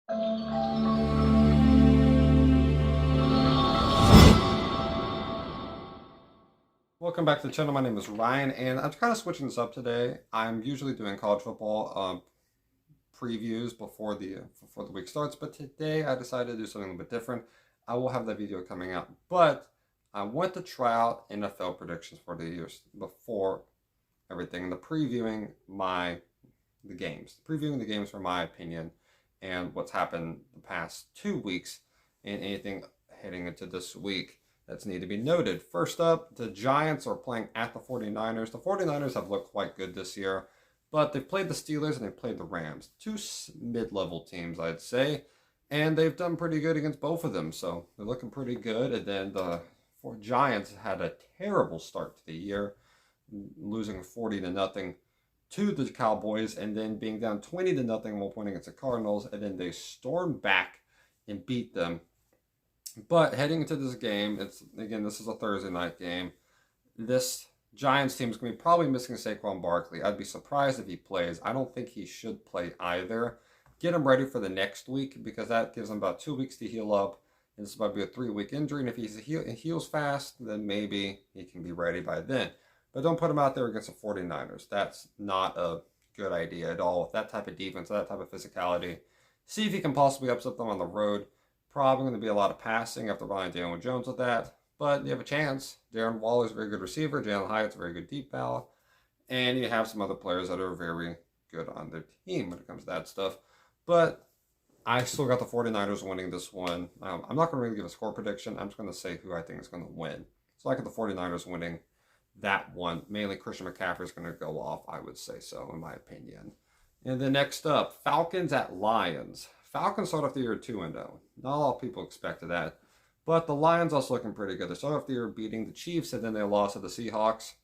Welcome back to the channel. My name is Ryan, and I'm kind of switching this up today. I'm usually doing college football previews before the week starts, but today I decided to do something a little bit different. I will have that video coming out, but I want to try out NFL predictions for the years before everything, and previewing the games for my opinion and what's happened the past 2 weeks and anything heading into this week that's need to be noted. First up, the Giants are playing at the 49ers. The 49ers have looked quite good this year, but they've played the Steelers and they've played the Rams. Two mid-level teams, I'd say, and they've done pretty good against both of them, so they're looking pretty good. And then the Giants had a terrible start to the year, losing 40-0 to the Cowboys, and then being down 20-0 at one point against the Cardinals, and then they stormed back and beat them. But heading into this game, this is a Thursday night game. This Giants team is going to be probably missing Saquon Barkley. I'd be surprised if he plays. I don't think he should play either. Get him ready for the next week, because that gives him about 2 weeks to heal up. And this is about to be a 3-week injury. And if he heals fast, then maybe he can be ready by then. But don't put him out there against the 49ers. That's not a good idea at all. With that type of defense, that type of physicality. See if he can possibly upset them on the road. Probably going to be a lot of passing after buying Daniel Jones with that. But you have a chance. Darren Waller's a very good receiver. Jalen Hyatt's a very good deep ball. And you have some other players that are very good on their team when it comes to that stuff. But I still got the 49ers winning this one. I'm not going to really give a score prediction. I'm just going to say who I think is going to win. So I got the 49ers winning that one. Mainly Christian McCaffrey is going to go off, I would say so, in my opinion. And then next up, Falcons at Lions. Falcons start off the year 2-0. Not a lot of people expected that. But the Lions also looking pretty good. They started off the year beating the Chiefs, and then they lost to the Seahawks.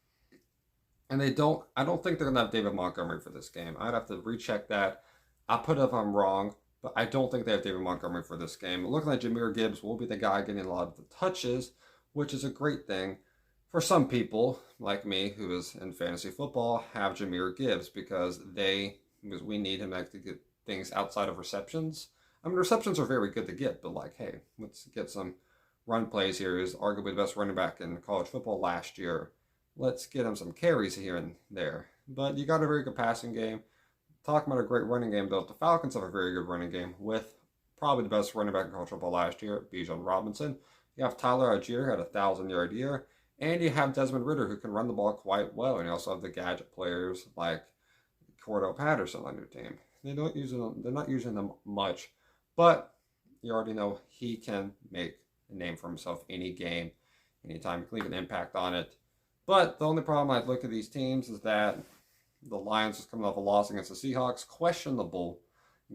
And I don't think they're going to have David Montgomery for this game. I'd have to recheck that. I'll put it if I'm wrong, but I don't think they have David Montgomery for this game. Looking like Jahmyr Gibbs will be the guy getting a lot of the touches, which is a great thing. For some people, like me, who is in fantasy football, have Jahmyr Gibbs because we need him to get things outside of receptions. I mean, receptions are very good to get, but like, hey, let's get some run plays here. He's arguably the best running back in college football last year. Let's get him some carries here and there. But you got a very good passing game. Talking about a great running game, though, the Falcons have a very good running game with probably the best running back in college football last year, Bijan Robinson. You have Tyler Algier, who had a 1,000-yard year. And you have Desmond Ridder, who can run the ball quite well. And you also have the gadget players like Cordell Patterson on your team. They're not using them much. But you already know he can make a name for himself any game, anytime. He can leave an impact on it. But the only problem I look at these teams is that the Lions is coming off a loss against the Seahawks. Questionable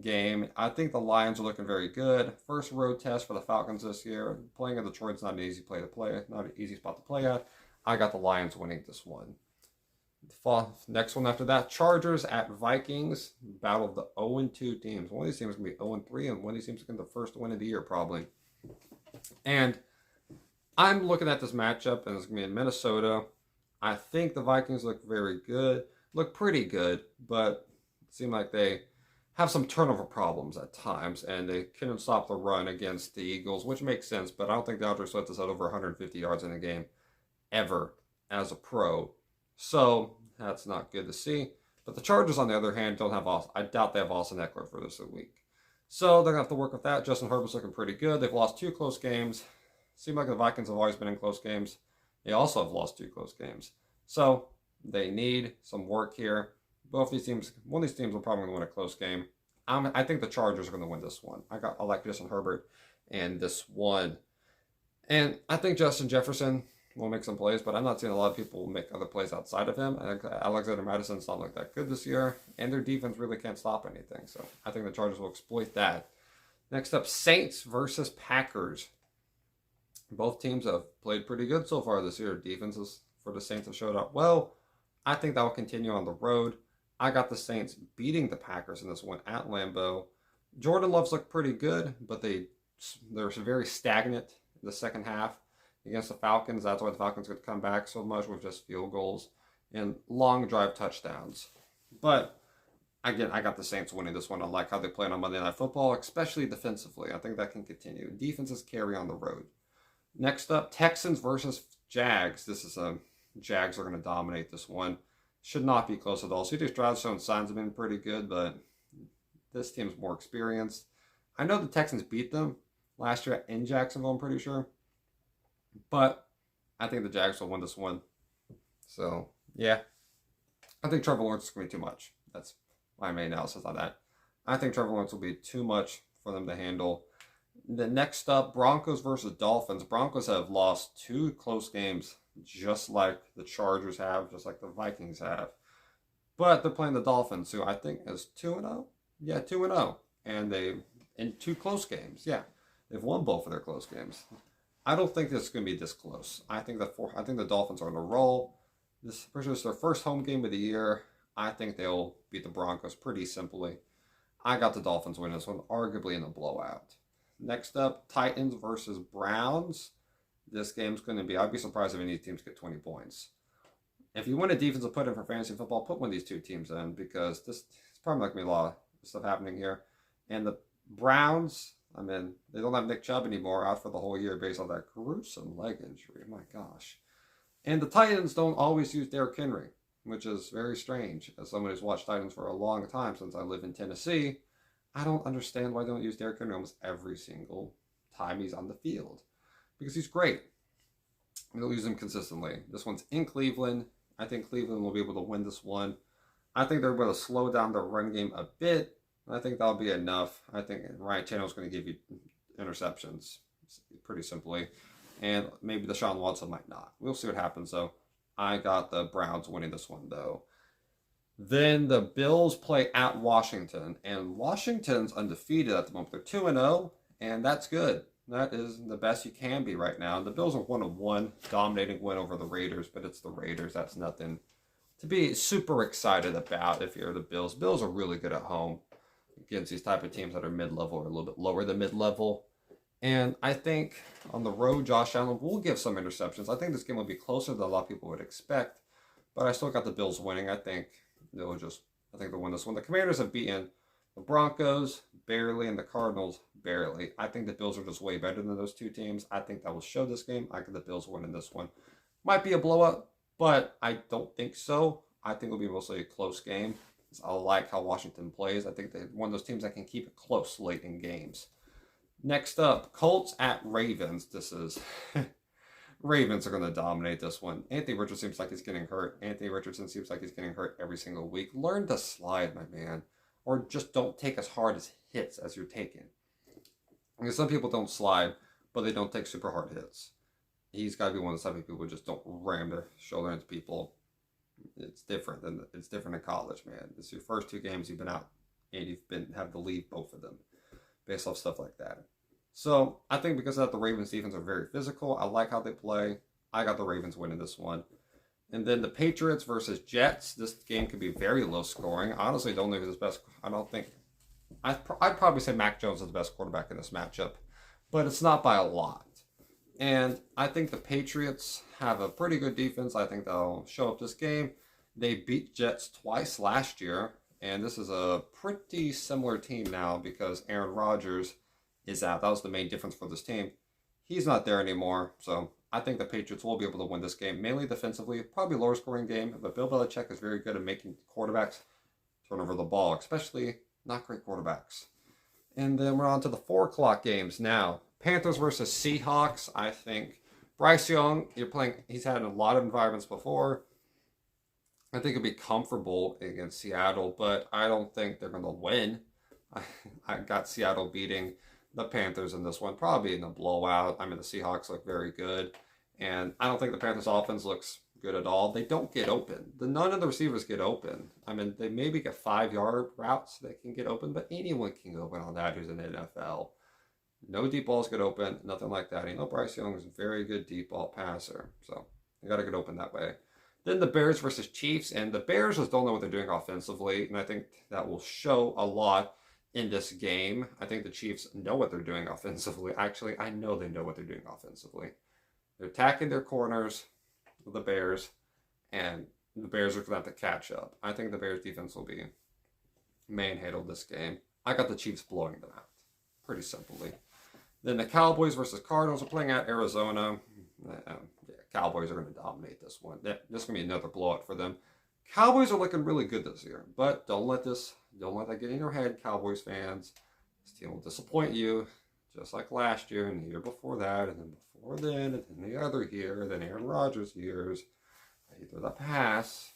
game. I think the Lions are looking very good. First road test for the Falcons this year. Playing at Detroit's not an easy spot to play at. I got the Lions winning this one. Next one after that, Chargers at Vikings. Battle of the 0-2 teams. One of these teams is going to be 0-3, and one of these teams is going to be the first win of the year, probably. And I'm looking at this matchup, and it's going to be in Minnesota. I think the Vikings look pretty good, but it seem like they have some turnover problems at times, and they couldn't stop the run against the Eagles, which makes sense, but I don't think DeAndre Swift has had over 150 yards in a game ever as a pro. So that's not good to see. But the Chargers, on the other hand, I doubt they have Austin Eckler for this week. So they're going to have to work with that. Justin Herbert's looking pretty good. They've lost 2 close games. Seems like the Vikings have always been in close games. They also have lost 2 close games. So they need some work here. One of these teams will probably win a close game. I think the Chargers are going to win this one. I like Justin Herbert in this one. And I think Justin Jefferson will make some plays, but I'm not seeing a lot of people make other plays outside of him. Alexander Madison's not look that good this year, and their defense really can't stop anything. So I think the Chargers will exploit that. Next up, Saints versus Packers. Both teams have played pretty good so far this year. Defenses for the Saints have showed up well. I think that will continue on the road. I got the Saints beating the Packers in this one at Lambeau. Jordan Love's looked pretty good, but they're very stagnant in the second half against the Falcons. That's why the Falcons could come back so much with just field goals and long drive touchdowns. But Again, I got the Saints winning this one. I like how they played on Monday Night Football, especially defensively. I think that can continue. Defenses carry on the road. Next up, Texans versus Jags. This is a Jags are going to dominate this one. Should not be close at all. CJ Stroud's showing signs of being pretty good, but this team's more experienced. I know the Texans beat them last year in Jacksonville, I'm pretty sure. But I think the Jags will win this one. So, yeah. I think Trevor Lawrence is going to be too much. That's my main analysis on that. I think Trevor Lawrence will be too much for them to handle. The next up, Broncos versus Dolphins. Broncos have lost 2 close games, just like the Chargers have, just like the Vikings have. But they're playing the Dolphins, who I think is 2-0. Yeah, 2-0. And they in 2 close games. Yeah, they've won both of their close games. I don't think this is going to be this close. I think the Dolphins are on a roll. This is their first home game of the year. I think they'll beat the Broncos pretty simply. I got the Dolphins winning this one, arguably in a blowout. Next up, Titans versus Browns. This game's going to be, I'd be surprised if any teams get 20 points. If you want a defensive put in for fantasy football, put one of these 2 teams in, because it's probably not going to be a lot of stuff happening here. And the Browns, I mean, they don't have Nick Chubb anymore, out for the whole year based on that gruesome leg injury. My gosh. And the Titans don't always use Derrick Henry, which is very strange. As someone who's watched Titans for a long time since I live in Tennessee, I don't understand why they don't use Derrick Henry almost every single time he's on the field. Because he's great. And they'll use him consistently. This one's in Cleveland. I think Cleveland will be able to win this one. I think they're able to slow down their run game a bit. I think that'll be enough. I think Ryan Tannehill's going to give you interceptions, pretty simply. And maybe Deshaun Watson might not. We'll see what happens, though. I got the Browns winning this one, though. Then the Bills play at Washington. And Washington's undefeated at the moment. They're 2-0, and that's good. That is the best you can be right now. The Bills are 1-1, dominating win over the Raiders, but it's the Raiders. That's nothing to be super excited about if you're the Bills. Bills are really good at home against these type of teams that are mid-level or a little bit lower than mid-level. And I think on the road, Josh Allen will give some interceptions. I think this game will be closer than a lot of people would expect, but I still got the Bills winning. I think they'll win this one. The Commanders have beaten the Broncos barely and the Cardinals barely. I think the Bills are just way better than those 2 teams. I think that will show this game. I got the Bills winning this one. Might be a blowout, but I don't think so. I think it'll be mostly a close game. I like how Washington plays. I think they're one of those teams that can keep it close late in games. Next up, Colts at Ravens. This is Ravens are going to dominate this one. Anthony Richardson seems like he's getting hurt. Every single week. Learn to slide, my man. Or just don't take as hard as hits as you're taking. Because some people don't slide, but they don't take super hard hits. He's got to be one of the type of people who just don't ram their shoulder into people. It's different in college, man. It's your first 2 games you've been out, and you've have to leave both of them based off stuff like that. So I think because of that, the Ravens defense are very physical. I like how they play. I got the Ravens winning this one. And then the Patriots versus Jets. This game could be very low scoring. I honestly don't know who's the best. I'd probably say Mac Jones is the best quarterback in this matchup, but it's not by a lot. And I think the Patriots have a pretty good defense. I think they'll show up this game. They beat Jets twice last year, and this is a pretty similar team now because Aaron Rodgers is out. That was the main difference for this team. He's not there anymore, so I think the Patriots will be able to win this game, mainly defensively. Probably a lower scoring game, but Bill Belichick is very good at making quarterbacks turn over the ball, especially not great quarterbacks. And then we're on to the 4 o'clock games now. Panthers versus Seahawks. I think Bryce Young, he's had a lot of environments before. I think he'll be comfortable against Seattle, but I don't think they're going to win. I got Seattle beating the Panthers in this one, probably in a blowout. I mean, the Seahawks look very good, and I don't think the Panthers offense looks good at all. They don't get open. None of the receivers get open. I mean, they maybe get 5-yard routes that can get open, but anyone can get open on that who's in the NFL. No deep balls get open, nothing like that. Bryce Young is a very good deep ball passer, so you got to get open that way. Then the Bears versus Chiefs, and the Bears just don't know what they're doing offensively, and I think that will show a lot in this game. I think the Chiefs know what they're doing offensively. Actually, I know they know what they're doing offensively. They're attacking their corners, the Bears, and the Bears are going to have to catch up. I think the Bears defense will be manhandled this game. I got the Chiefs blowing them out, pretty simply. Then the Cowboys versus Cardinals are playing at Arizona. Yeah, Cowboys are going to dominate this one. This is going to be another blowout for them. Cowboys are looking really good this year, but don't let that get in your head, Cowboys fans. This team will disappoint you, just like last year and the year before that, and then before then, and then the other year, then Aaron Rodgers years. Either the pass,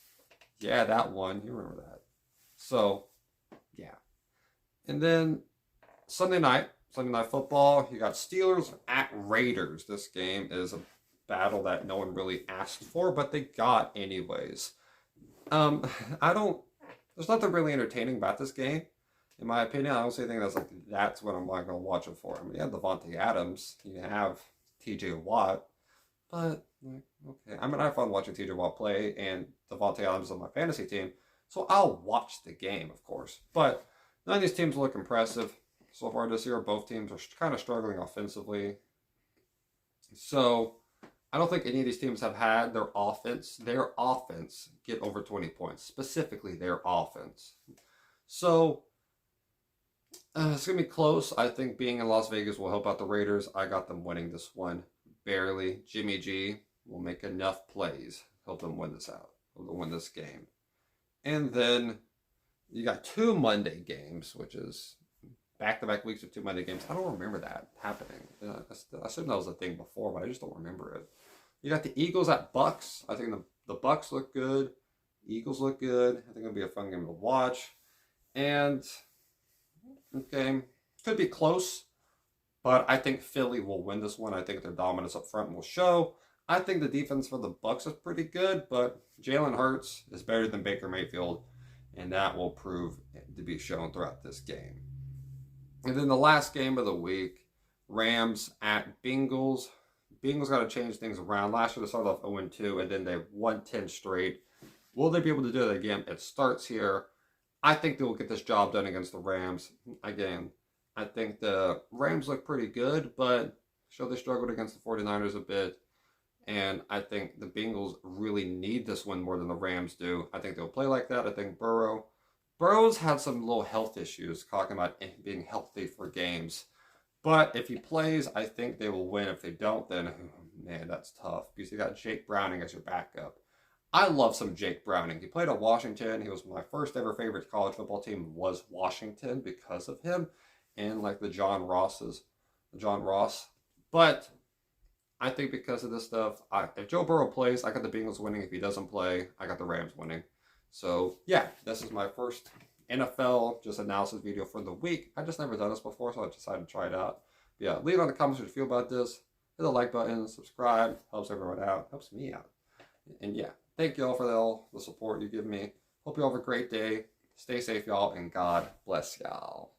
yeah, that one, you remember that. So, yeah. And then Sunday night football, you got Steelers at Raiders. This game is a battle that no one really asked for, but they got anyways. There's nothing really entertaining about this game. In my opinion, I don't see anything that's what I'm going to watch it for. I mean, you have Devontae Adams, you have TJ Watt, but, okay. I mean, I have fun watching TJ Watt play, and Devontae Adams on my fantasy team, so I'll watch the game, of course. But none of these teams look impressive so far this year. Both teams are kind of struggling offensively. So I don't think any of these teams have had their offense get over 20 points, specifically their offense. So it's going to be close. I think being in Las Vegas will help out the Raiders. I got them winning this one barely. Jimmy G will make enough plays, help them win this game. And then you got 2 Monday games, which is back-to-back weeks of 2 Monday games. I don't remember that happening. I assume that was a thing before, but I just don't remember it. You got the Eagles at Bucks. I think the Bucks look good. Eagles look good. I think it'll be a fun game to watch. And, okay, could be close, but I think Philly will win this one. I think their dominance up front will show. I think the defense for the Bucks is pretty good, but Jalen Hurts is better than Baker Mayfield, and that will prove to be shown throughout this game. And then the last game of the week, Rams at Bengals. Bengals got to change things around. Last year they started off 0-2, and then they won 10 straight. Will they be able to do that again? It starts here. I think they will get this job done against the Rams. Again, I think the Rams look pretty good, but they struggled against the 49ers a bit. And I think the Bengals really need this one more than the Rams do. I think they'll play like that. I think Burrow's had some little health issues, talking about being healthy for games. But if he plays, I think they will win. If they don't, then, man, that's tough. Because you got Jake Browning as your backup. I love some Jake Browning. He played at Washington. He was my first ever favorite college football team was Washington because of him. And like the John Ross. But I think because of this stuff, if Joe Burrow plays, I got the Bengals winning. If he doesn't play, I got the Rams winning. So, yeah, this is my first NFL just analysis video for the week. I just never done this before, so I decided to try it out. But yeah, leave it in the comments what you feel about this. Hit the like button, subscribe, helps everyone out, helps me out. And yeah, thank you all for all the support you give me. Hope you all have a great day. Stay safe, y'all, and God bless y'all.